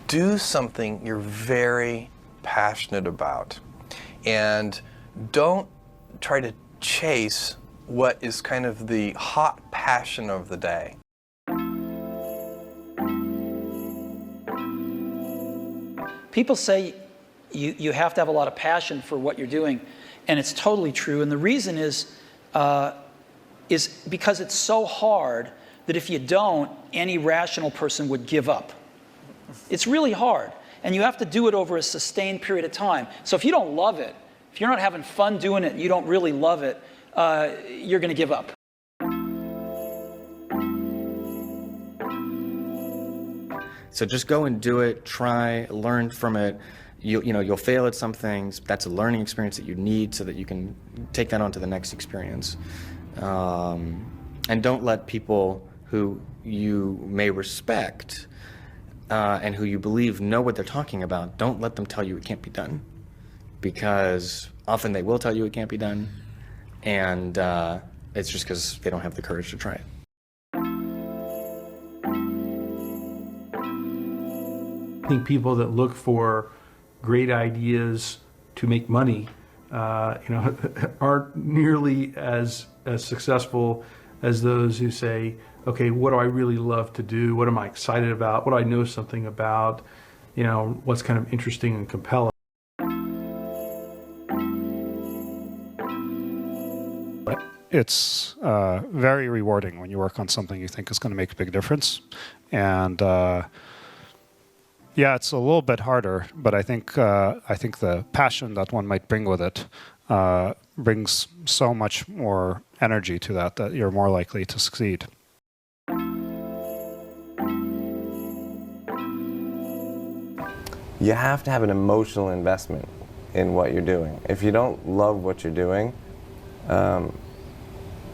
do something you're very passionate about. And don't try to chase what is kind of the hot passion of the day. People say you have to have a lot of passion for what you're doing, and it's totally true. And the reason is because it's so hard that if you don't, any rational person would give up. It's really hard, and you have to do it over a sustained period of time. So if you don't love it, if you're not having fun doing it, you don't really love it, you're going to give up. So just go and do it, try, learn from it. You'll fail at some things. That's a learning experience that you need so that you can take that on to the next experience. And don't let people who you may respect and who you believe know what they're talking about, don't let them tell you it can't be done. Because often they will tell you it can't be done, and it's just because they don't have the courage to try it. I think people that look for great ideas to make money, aren't nearly as successful as those who say, okay, what do I really love to do? What am I excited about? What do I know something about? What's kind of interesting and compelling? It's very rewarding when you work on something you think is going to make a big difference. And yeah, it's a little bit harder, but I think the passion that one might bring with it brings so much more energy to that you're more likely to succeed. You have to have an emotional investment in what you're doing. If you don't love what you're doing,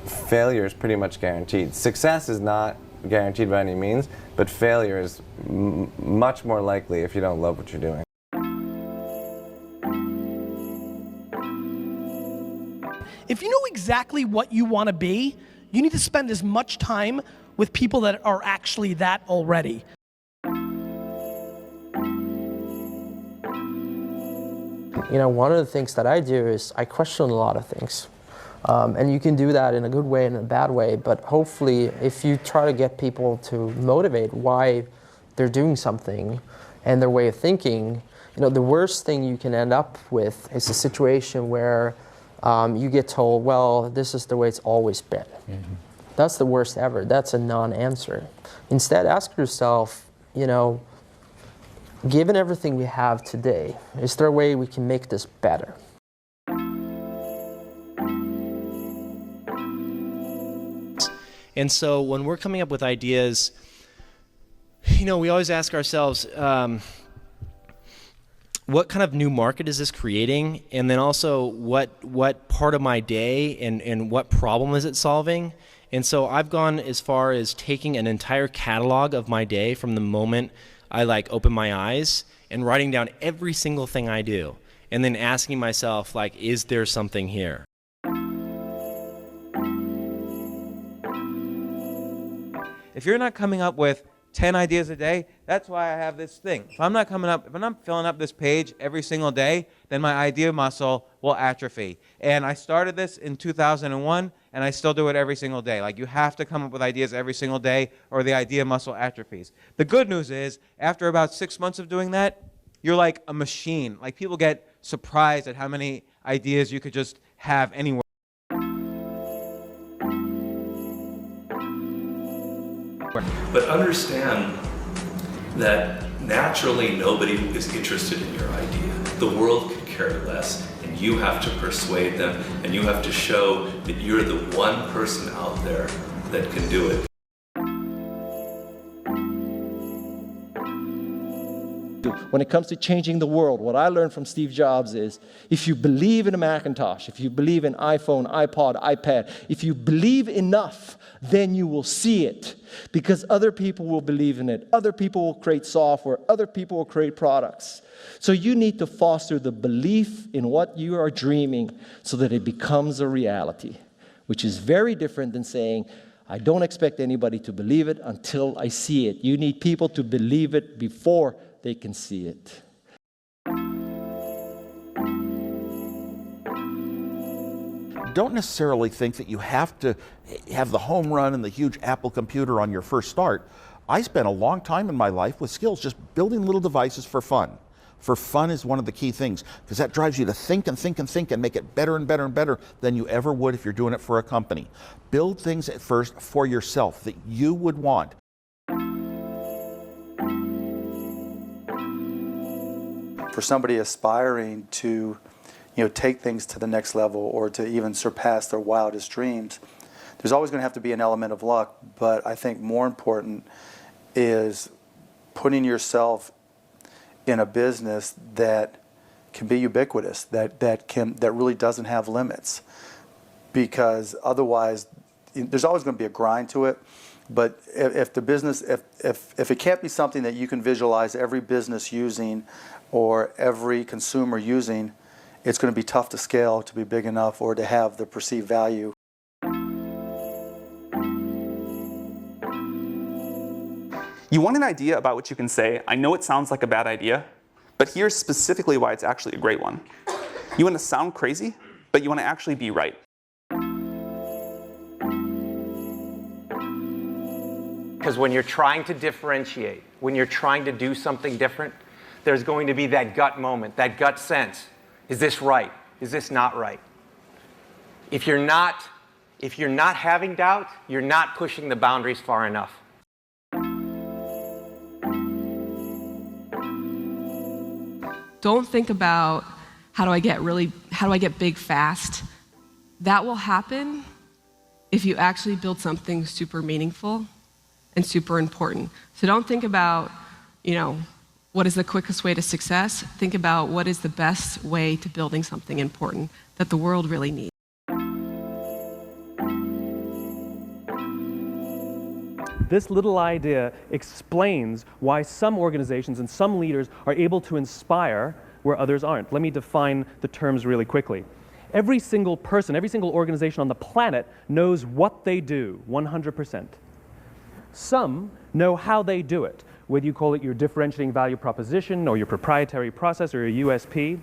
failure is pretty much guaranteed. Success is not guaranteed by any means, but failure is much more likely if you don't love what you're doing. If you know exactly what you want to be, you need to spend as much time with people that are actually that already. One of the things that I do is I question a lot of things. And you can do that in a good way and a bad way, but hopefully if you try to get people to motivate why they're doing something and their way of thinking, the worst thing you can end up with is a situation where you get told, well, this is the way it's always been. Mm-hmm. That's the worst ever. That's a non-answer. Instead, ask yourself, given everything we have today, is there a way we can make this better? And so when we're coming up with ideas, we always ask ourselves, what kind of new market is this creating? And then also, what part of my day and what problem is it solving? And so I've gone as far as taking an entire catalog of my day from the moment I open my eyes and writing down every single thing I do. And then asking myself, is there something here? If you're not coming up with 10 ideas a day, that's why I have this thing. If I'm not filling up this page every single day, then my idea muscle will atrophy. And I started this in 2001, and I still do it every single day. You have to come up with ideas every single day, or the idea muscle atrophies. The good news is, after about 6 months of doing that, you're like a machine. People get surprised at how many ideas you could just have anywhere. But understand that naturally nobody is interested in your idea. The world could care less, and you have to persuade them, and you have to show that you're the one person out there that can do it. When it comes to changing the world, what I learned from Steve Jobs is, if you believe in a Macintosh, if you believe in iPhone, iPod, iPad, if you believe enough, then you will see it. Because other people will believe in it. Other people will create software. Other people will create products. So you need to foster the belief in what you are dreaming so that it becomes a reality, which is very different than saying, I don't expect anybody to believe it until I see it. You need people to believe it before they can see it. Don't necessarily think that you have to have the home run and the huge Apple computer on your first start. I spent a long time in my life with skills just building little devices for fun. For fun is one of the key things, because that drives you to think and think and think and make it better and better and better than you ever would if you're doing it for a company. Build things at first for yourself that you would want. For somebody aspiring to take things to the next level or to even surpass their wildest dreams, there's always going to have to be an element of luck, but I think more important is putting yourself in a business that can be ubiquitous, that really doesn't have limits, because otherwise there's always going to be a grind to it. But if the business, if it can't be something that you can visualize every business using or every consumer using, it's going to be tough to scale to be big enough or to have the perceived value. You want an idea about which you can say, I know it sounds like a bad idea, but here's specifically why it's actually a great one. You want to sound crazy, but you want to actually be right. Because when you're trying to differentiate, when you're trying to do something different, there's going to be that gut moment, that gut sense. Is this right? Is this not right? If you're not having doubt, you're not pushing the boundaries far enough. Don't think about how do I get big fast. That will happen if you actually build something super meaningful and super important. So don't think about, what is the quickest way to success? Think about what is the best way to building something important that the world really needs. This little idea explains why some organizations and some leaders are able to inspire where others aren't. Let me define the terms really quickly. Every single person, every single organization on the planet knows what they do, 100%. Some know how they do it, whether you call it your differentiating value proposition or your proprietary process or your USP.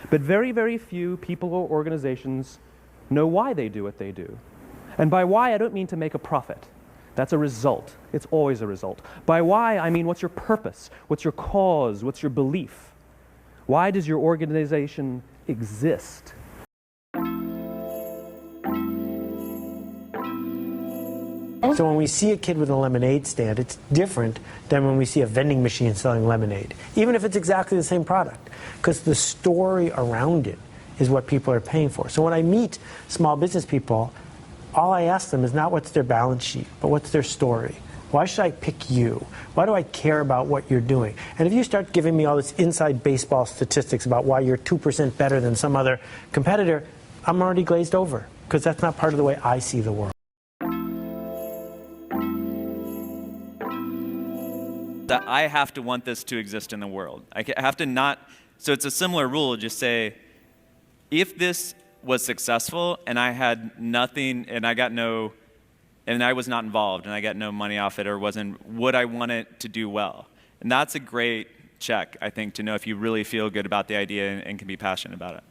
But very, very few people or organizations know why they do what they do. And by why, I don't mean to make a profit. That's a result. It's always a result. By why, I mean what's your purpose? What's your cause? What's your belief? Why does your organization exist? So when we see a kid with a lemonade stand, it's different than when we see a vending machine selling lemonade, even if it's exactly the same product, because the story around it is what people are paying for. So when I meet small business people, all I ask them is not what's their balance sheet, but what's their story. Why should I pick you? Why do I care about what you're doing? And if you start giving me all this inside baseball statistics about why you're 2% better than some other competitor, I'm already glazed over, because that's not part of the way I see the world. That I have to want this to exist in the world. I have to not, so it's a similar rule, just say, if this was successful and I had nothing and I was not involved and I got no money off it or would I want it to do well? And that's a great check, I think, to know if you really feel good about the idea and can be passionate about it.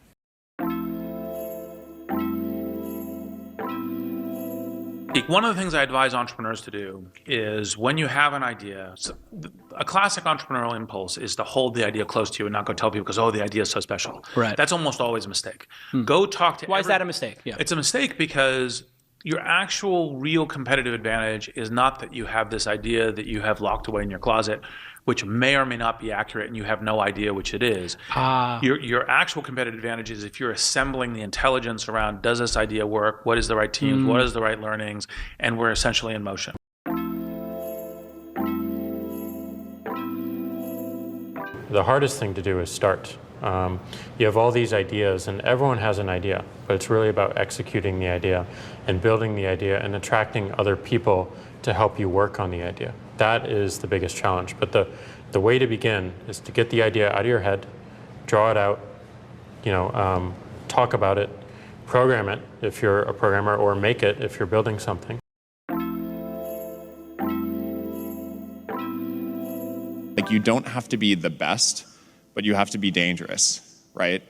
One of the things I advise entrepreneurs to do is when you have an idea, a classic entrepreneurial impulse is to hold the idea close to you and not go tell people because, oh, the idea is so special. Right. That's almost always a mistake. Go talk to Why is that a mistake? Yeah. It's a mistake because your actual real competitive advantage is not that you have this idea that you have locked away in your closet, which may or may not be accurate and you have no idea which it is. Your actual competitive advantage is if you're assembling the intelligence around, does this idea work? What is the right teams? What is the right learnings? And we're essentially in motion. The hardest thing to do is start. You have all these ideas and everyone has an idea, but it's really about executing the idea and building the idea and attracting other people to help you work on the idea. That is the biggest challenge. But the way to begin is to get the idea out of your head, draw it out, talk about it, program it if you're a programmer, or make it if you're building something. you don't have to be the best, but you have to be dangerous, right?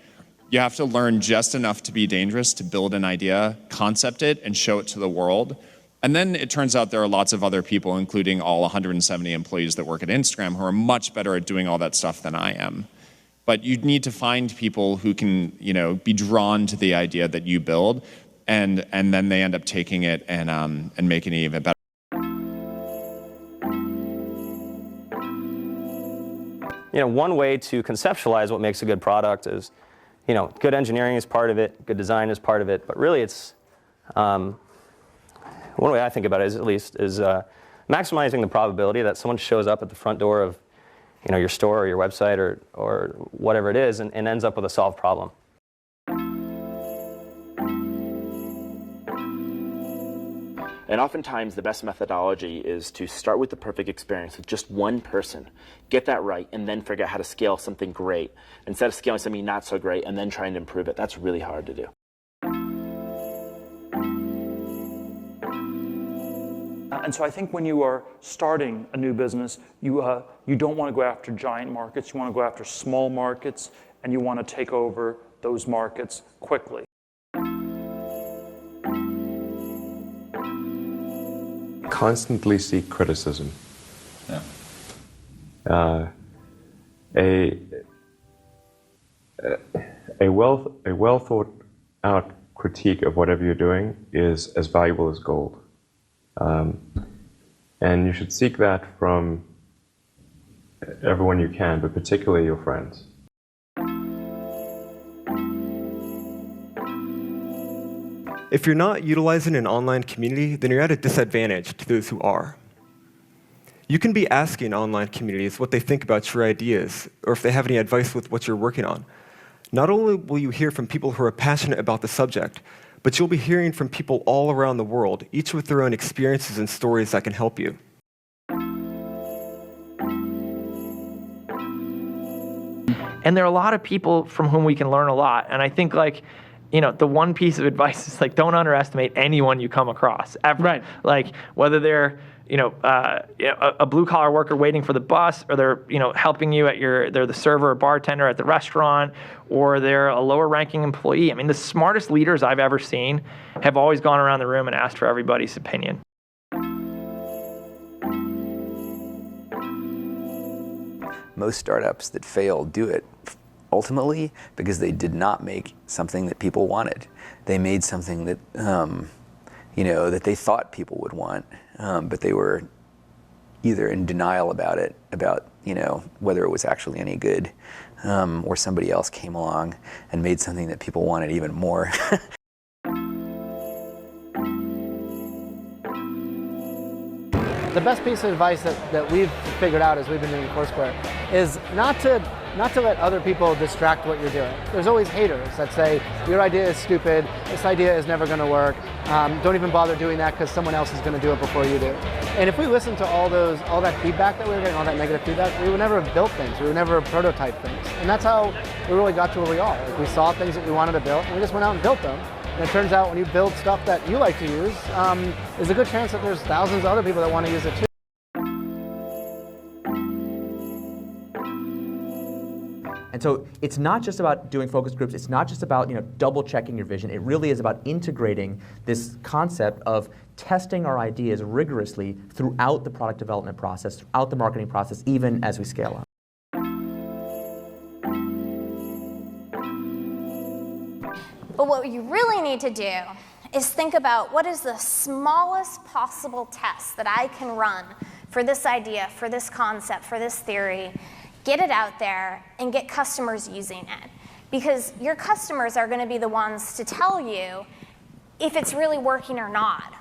You have to learn just enough to be dangerous to build an idea, concept it, and show it to the world. And then it turns out there are lots of other people, including all 170 employees that work at Instagram, who are much better at doing all that stuff than I am. But you need to find people who can, be drawn to the idea that you build, and then they end up taking it and making it even better. One way to conceptualize what makes a good product is, good engineering is part of it, good design is part of it, but really it's, one way I think about it is maximizing the probability that someone shows up at the front door of, your store or your website or whatever it is and ends up with a solved problem. And oftentimes the best methodology is to start with the perfect experience with just one person, get that right, and then figure out how to scale something great, instead of scaling something not so great and then trying to improve it. That's really hard to do. And so I think when you are starting a new business, you don't want to go after giant markets. You want to go after small markets, and you want to take over those markets quickly. Constantly seek criticism. Yeah. A well thought out critique of whatever you're doing is as valuable as gold. And you should seek that from everyone you can, but particularly your friends. If you're not utilizing an online community, then you're at a disadvantage to those who are. You can be asking online communities what they think about your ideas, or if they have any advice with what you're working on. Not only will you hear from people who are passionate about the subject, but you'll be hearing from people all around the world, each with their own experiences and stories that can help you. And there are a lot of people from whom we can learn a lot. And I think the one piece of advice is don't underestimate anyone you come across ever. Right. Whether they're a blue collar worker waiting for the bus, or they're helping you they're the server or bartender at the restaurant, or they're a lower ranking employee. I mean, the smartest leaders I've ever seen have always gone around the room and asked for everybody's opinion. Most startups that fail do it ultimately because they did not make something that people wanted. They made something that that they thought people would want, but they were either in denial about it, about whether it was actually any good, or somebody else came along and made something that people wanted even more. The best piece of advice that we've figured out as we've been doing Foursquare is not to let other people distract what you're doing. There's always haters that say, your idea is stupid, this idea is never going to work, don't even bother doing that because someone else is going to do it before you do. And if we listened to all that feedback that we were getting, all that negative feedback, we would never have built things, we would never have prototyped things. And that's how we really got to where we are. We saw things that we wanted to build, and we just went out and built them. And it turns out when you build stuff that you like to use, there's a good chance that there's thousands of other people that want to use it too. And so it's not just about doing focus groups, it's not just about double checking your vision, it really is about integrating this concept of testing our ideas rigorously throughout the product development process, throughout the marketing process, even as we scale up. But what you really need to do is think about what is the smallest possible test that I can run for this idea, for this concept, for this theory, get it out there, and get customers using it. Because your customers are going to be the ones to tell you if it's really working or not.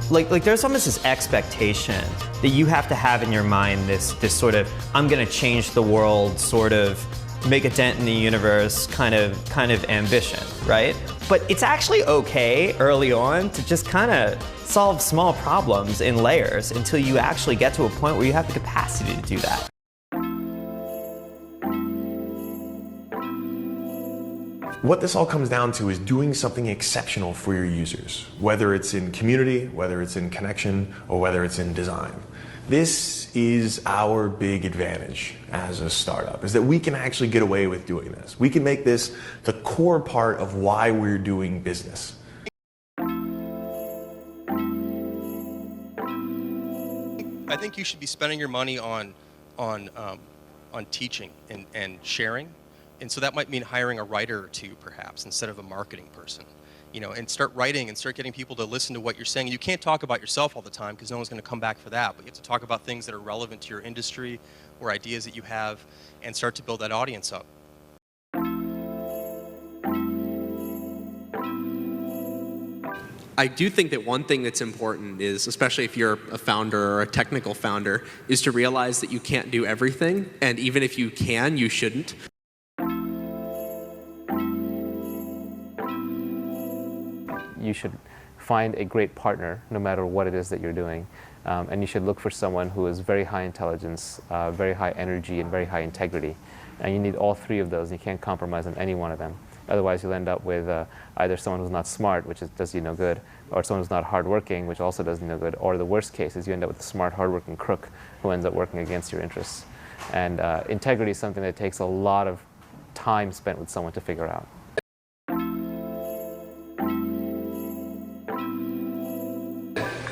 Like there's almost this expectation that you have to have in your mind this sort of, I'm going to change the world, sort of make a dent in the universe kind of ambition, right? But it's actually okay early on to just kind of solve small problems in layers until you actually get to a point where you have the capacity to do that. what this all comes down to is doing something exceptional for your users, whether it's in community, whether it's in connection, or whether it's in design. This is our big advantage as a startup, is that we can actually get away with doing this. We can make this the core part of why we're doing business. I think you should be spending your money on teaching and sharing. And so that might mean hiring a writer or two, perhaps, instead of a marketing person. And start writing and start getting people to listen to what you're saying. You can't talk about yourself all the time because no one's going to come back for that, but you have to talk about things that are relevant to your industry or ideas that you have and start to build that audience up. I do think that one thing that's important is, especially if you're a founder or a technical founder, is to realize that you can't do everything, and even if you can, you shouldn't. You should find a great partner no matter what it is that you're doing. And you should look for someone who is very high intelligence, very high energy, and very high integrity. And you need all three of those. You can't compromise on any one of them. Otherwise, you'll end up with either someone who's not smart, which does you no good, or someone who's not hardworking, which also does you no good. Or the worst case is you end up with a smart, hardworking crook who ends up working against your interests. And integrity is something that takes a lot of time spent with someone to figure out.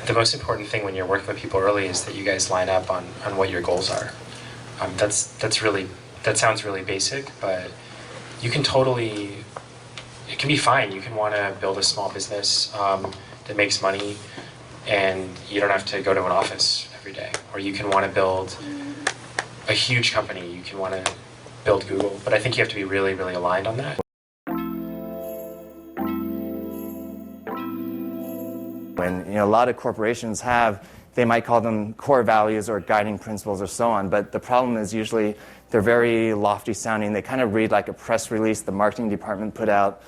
The most important thing when you're working with people early is that you guys line up on what your goals are. That sounds really basic, but you can totally, it can be fine. You can want to build a small business that makes money and you don't have to go to an office every day. Or you can want to build a huge company. You can want to build Google. But I think you have to be really, really aligned on that. When a lot of corporations they might call them core values or guiding principles or so on, but the problem is usually they're very lofty sounding. They kind of read like a press release the marketing department put out.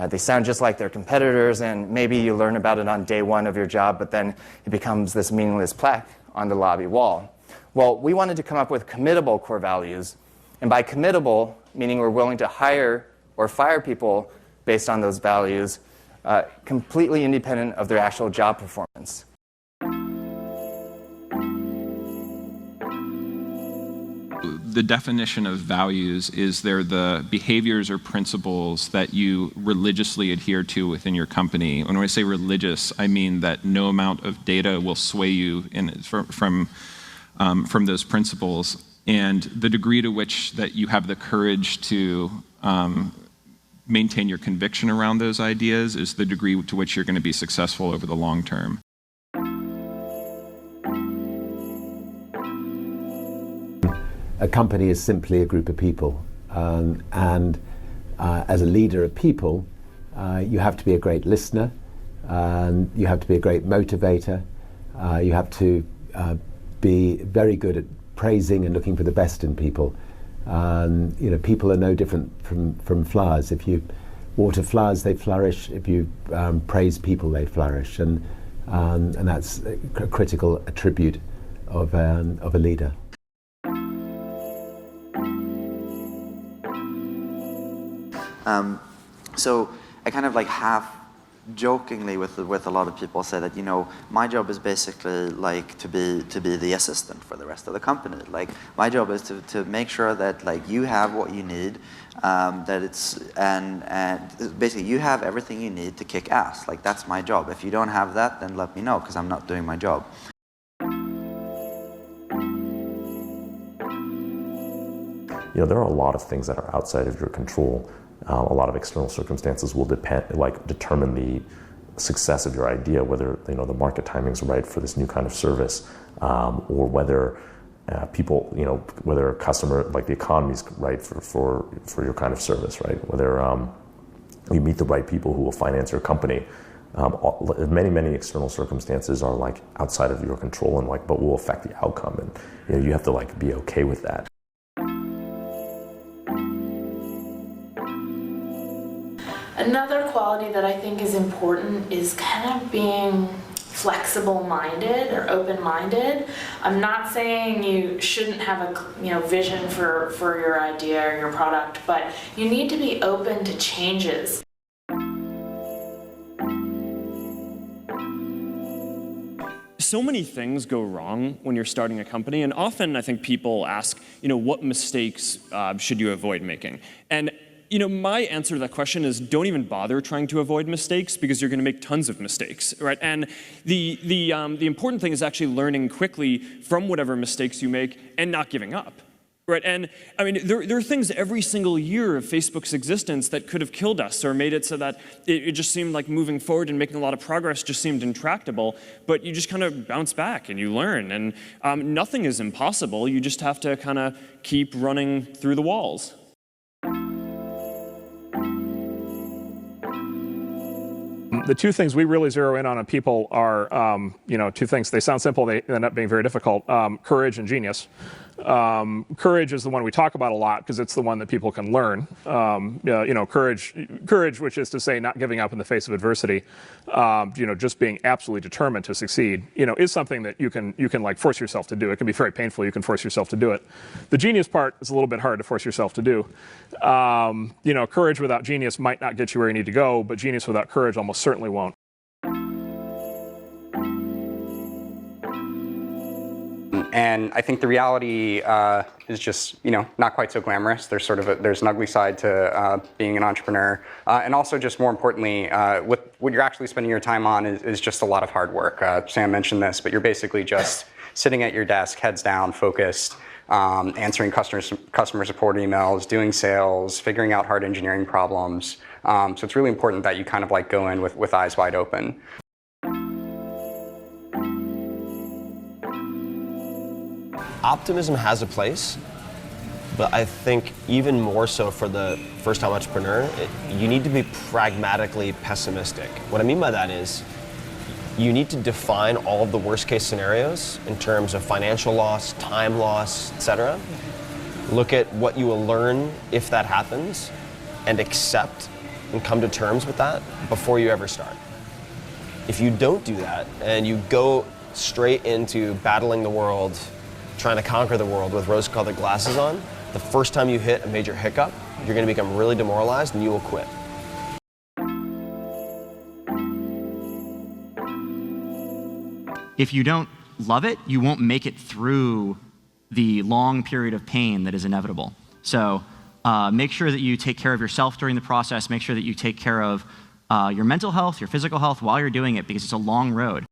They sound just like their competitors, and maybe you learn about it on day one of your job, but then it becomes this meaningless plaque on the lobby wall. Well, we wanted to come up with committable core values, and by committable, meaning we're willing to hire or fire people based on those values, completely independent of their actual job performance. The definition of values is they're the behaviors or principles that you religiously adhere to within your company. When I say religious, I mean that no amount of data will sway you from those principles. And the degree to which that you have the courage to maintain your conviction around those ideas is the degree to which you're going to be successful over the long term. A company is simply a group of people, and as a leader of people, you have to be a great listener, you have to be a great motivator, you have to be very good at praising and looking for the best in people. People are no different from flowers. If you water flowers, they flourish. If you praise people, they flourish, and that's a critical attribute of a leader. So I kind of like half jokingly with a lot of people say that, my job is basically like to be the assistant for the rest of the company. Like my job is to make sure that like you have what you need, that it's and basically you have everything you need to kick ass. Like that's my job. If you don't have that, then let me know because I'm not doing my job. There are a lot of things that are outside of your control. A lot of external circumstances will determine the success of your idea, whether the market timing is right for this new kind of service, or whether people, whether a customer, like the economy is right for your kind of service, right? Whether you meet the right people who will finance your company. Many external circumstances are like outside of your control and but will affect the outcome, and you have to be okay with that. Another quality that I think is important is kind of being flexible-minded or open-minded. I'm not saying you shouldn't have a vision for your idea or your product, but you need to be open to changes. So many things go wrong when you're starting a company, and often I think people ask, what mistakes should you avoid making? And my answer to that question is don't even bother trying to avoid mistakes because you're going to make tons of mistakes, right? And the important thing is actually learning quickly from whatever mistakes you make and not giving up. Right, and I mean, there are things every single year of Facebook's existence that could have killed us or made it so that it just seemed like moving forward and making a lot of progress just seemed intractable, but you just kind of bounce back and you learn, and nothing is impossible. You just have to kind of keep running through the walls. The two things we really zero in on people are, two things. They sound simple, they end up being very difficult. Courage and genius. Courage is the one we talk about a lot because it's the one that people can learn. Courage, which is to say not giving up in the face of adversity, just being absolutely determined to succeed, is something that you can like force yourself to do. It can be very painful. You can force yourself to do it. The genius part is a little bit hard to force yourself to do. Courage without genius might not get you where you need to go, but genius without courage almost certainly won't. And I think the reality is just, not quite so glamorous. There's there's an ugly side to being an entrepreneur. And also just more importantly, what you're actually spending your time on is just a lot of hard work. Sam mentioned this, but you're basically just sitting at your desk, heads down, focused, answering customer support emails, doing sales, figuring out hard engineering problems. So it's really important that you kind of like go in with eyes wide open. Optimism has a place, but I think even more so for the first-time entrepreneur, you need to be pragmatically pessimistic. What I mean by that is you need to define all of the worst-case scenarios in terms of financial loss, time loss, etc. Look at what you will learn if that happens and accept and come to terms with that before you ever start. If you don't do that and you go straight into battling the world, trying to conquer the world with rose-colored glasses on, the first time you hit a major hiccup, you're going to become really demoralized and you will quit. If you don't love it, you won't make it through the long period of pain that is inevitable. So make sure that you take care of yourself during the process. Make sure that you take care of your mental health, your physical health while you're doing it, because it's a long road.